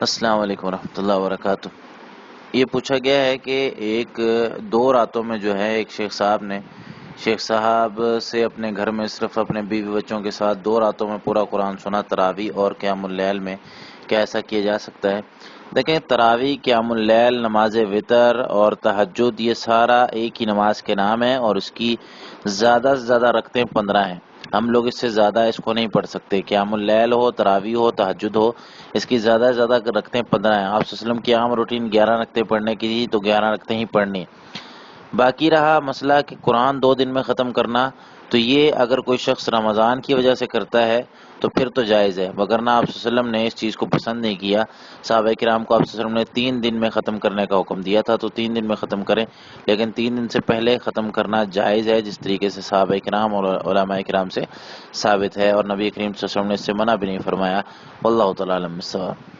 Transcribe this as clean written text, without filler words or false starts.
السلام علیکم ورحمۃ اللہ وبرکاتہ۔ یہ پوچھا گیا ہے کہ ایک 2 راتوں میں جو ہے ایک شیخ صاحب سے اپنے گھر میں صرف اپنے بیوی بچوں کے ساتھ 2 راتوں میں پورا قرآن سنا، تراویح اور قیام اللیل میں کیا ایسا کیا جا سکتا ہے؟ دیکھیں، تراویح، قیام اللیل، نماز وطر اور تہجد یہ سارا ایک ہی نماز کے نام ہے، اور اس کی زیادہ سے زیادہ رکعتیں 15 ہیں۔ ہم لوگ اس سے زیادہ اس کو نہیں پڑھ سکتے۔ قیام اللیل ہو، تراویح ہو، تہجد ہو، اس کی زیادہ سے زیادہ رکعتیں 15 ہیں۔ آپ صلی اللہ علیہ وسلم کی عام روٹین 11 رکعتیں پڑھنے کی تھی، تو 11 رکعتیں ہی پڑھنی ہیں۔ باقی رہا مسئلہ کہ قرآن 2 دن میں ختم کرنا، تو یہ اگر کوئی شخص رمضان کی وجہ سے کرتا ہے تو پھر تو جائز ہے، وگرنہ آپ صلی اللہ علیہ وسلم نے اس چیز کو پسند نہیں کیا۔ صحابہ کرام کو آپ صلی اللہ علیہ وسلم نے 3 دن میں ختم کرنے کا حکم دیا تھا، تو 3 دن میں ختم کریں، لیکن 3 دن سے پہلے ختم کرنا جائز ہے، جس طریقے سے صحابہ کرام اور علماء کرام سے ثابت ہے، اور نبی کریم صلی اللہ علیہ وسلم نے اس سے منع بھی نہیں فرمایا۔ واللہ تعالی اعلم بالصواب۔